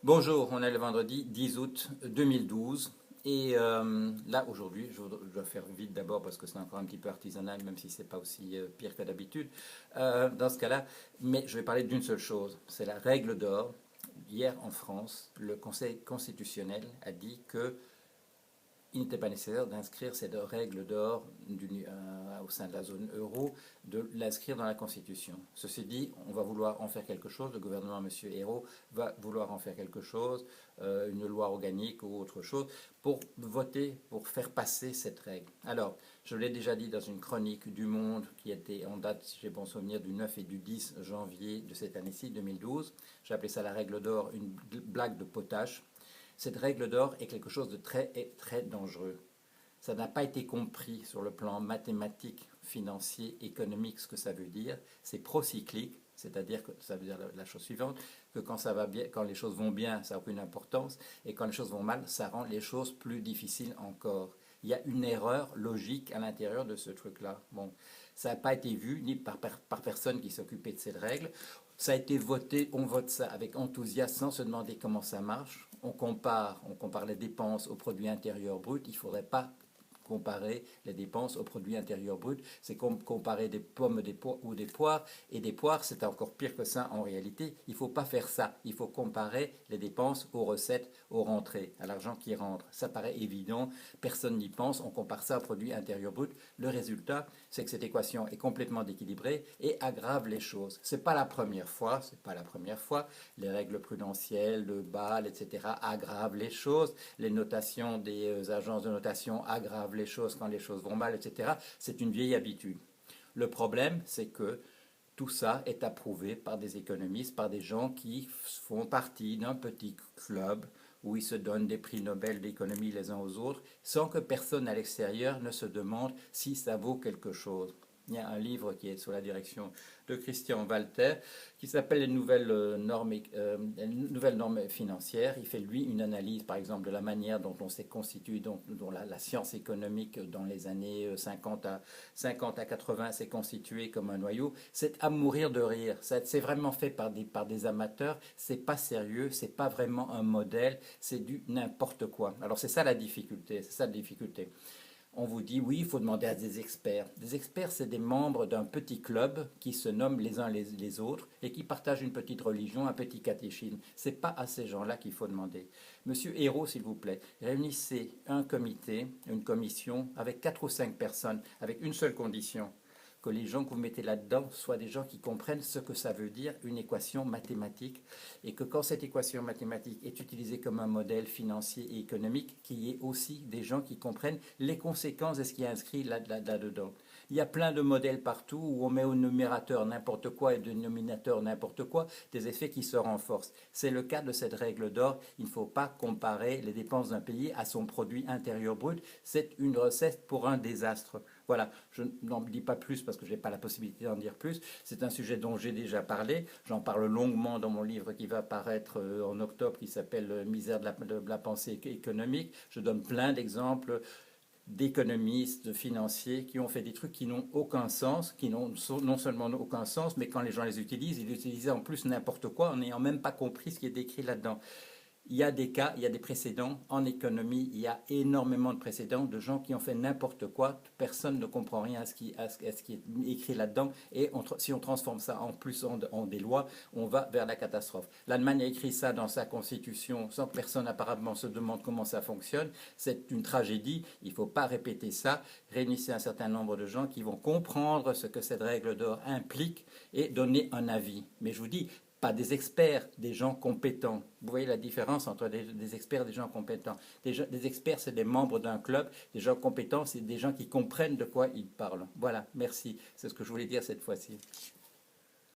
Bonjour, on est le vendredi 10 août 2012 et là aujourd'hui, je dois faire vite d'abord parce que c'est encore un petit peu artisanal même si c'est pas aussi pire que d'habitude dans ce cas-là, mais je vais parler d'une seule chose, c'est la règle d'or. Hier en France, le Conseil constitutionnel a dit que il n'était pas nécessaire d'inscrire cette règle d'or au sein de la zone euro, de l'inscrire dans la Constitution. Ceci dit, on va vouloir en faire quelque chose, le gouvernement, M. Hérault, va vouloir en faire quelque chose, une loi organique ou autre chose, pour voter, pour faire passer cette règle. Alors, je l'ai déjà dit dans une chronique du Monde qui était en date, si j'ai bon souvenir, du 9 et du 10 janvier de cette année-ci, 2012. J'ai appelé ça la règle d'or, une blague de potache. Cette règle d'or est quelque chose de très, très dangereux. Ça n'a pas été compris sur le plan mathématique, financier, économique, ce que ça veut dire. C'est procyclique, c'est-à-dire que ça veut dire la chose suivante, que quand ça va bien, quand les choses vont bien, ça n'a aucune importance, et quand les choses vont mal, ça rend les choses plus difficiles encore. Il y a une erreur logique à l'intérieur de ce truc-là. Bon, ça n'a pas été vu ni par personne qui s'occupait de cette règle. Ça a été voté, on vote ça avec enthousiasme sans se demander comment ça marche. On compare les dépenses au produit intérieur brut. Il ne faudrait pas comparer les dépenses au produit intérieur brut. C'est comme comparer des pommes ou des poires. Et des poires, c'est encore pire que ça en réalité. Il ne faut pas faire ça. Il faut comparer les dépenses aux recettes, aux rentrées, à l'argent qui rentre. Ça paraît évident. Personne n'y pense. On compare ça au produit intérieur brut. Le résultat, c'est que cette équation est complètement déséquilibrée et aggrave les choses. C'est pas la première fois. C'est pas la première fois. Les règles prudentielles, le Bâle, etc. aggravent les choses. Les notations des agences de notation aggravent les choses quand les choses vont mal, etc. C'est une vieille habitude. Le problème, c'est que tout ça est approuvé par des économistes, par des gens qui font partie d'un petit club où ils se donnent des prix Nobel d'économie les uns aux autres, sans que personne à l'extérieur ne se demande si ça vaut quelque chose. Il y a un livre qui est sous la direction de Christian Walter qui s'appelle les nouvelles normes financières. Il fait, lui, une analyse, par exemple, de la manière dont on s'est constitué, dont la science économique dans les années 50 à 80 s'est constituée comme un noyau. C'est à mourir de rire. C'est vraiment fait par des amateurs. C'est pas sérieux. C'est pas vraiment un modèle. C'est du n'importe quoi. Alors, c'est ça la difficulté. C'est ça la difficulté. On vous dit oui, il faut demander à des experts. Des experts, c'est des membres d'un petit club qui se nomment les uns les autres et qui partagent une petite religion, un petit catéchisme. Ce n'est pas à ces gens-là qu'il faut demander. Monsieur Hérault, s'il vous plaît, réunissez un comité, une commission avec 4 ou 5 personnes, avec une seule condition, que les gens que vous mettez là-dedans soient des gens qui comprennent ce que ça veut dire une équation mathématique et que quand cette équation mathématique est utilisée comme un modèle financier et économique, qu'il y ait aussi des gens qui comprennent les conséquences de ce qui est inscrit là-dedans. Il y a plein de modèles partout où on met au numérateur n'importe quoi et au dénominateur n'importe quoi, des effets qui se renforcent. C'est le cas de cette règle d'or. Il ne faut pas comparer les dépenses d'un pays à son produit intérieur brut. C'est une recette pour un désastre. Voilà, je n'en dis pas plus parce que je n'ai pas la possibilité d'en dire plus. C'est un sujet dont j'ai déjà parlé. J'en parle longuement dans mon livre qui va paraître en octobre, qui s'appelle Misère de la pensée économique. Je donne plein d'exemples d'économistes, de financiers qui ont fait des trucs qui n'ont aucun sens, qui n'ont non seulement aucun sens, mais quand les gens les utilisent, ils utilisent en plus n'importe quoi en n'ayant même pas compris ce qui est décrit là-dedans. Il y a des cas, il y a des précédents. En économie, il y a énormément de précédents de gens qui ont fait n'importe quoi. Personne ne comprend rien à ce qui est écrit là-dedans. Et si on transforme ça en plus en des lois, on va vers la catastrophe. L'Allemagne a écrit ça dans sa constitution sans que personne apparemment se demande comment ça fonctionne. C'est une tragédie. Il ne faut pas répéter ça. Réunissez un certain nombre de gens qui vont comprendre ce que cette règle d'or implique et donner un avis. Mais je vous dis, pas des experts, des gens compétents. Vous voyez la différence entre des experts et des gens compétents. Des experts, c'est des membres d'un club. Des gens compétents, c'est des gens qui comprennent de quoi ils parlent. Voilà, merci. C'est ce que je voulais dire cette fois-ci.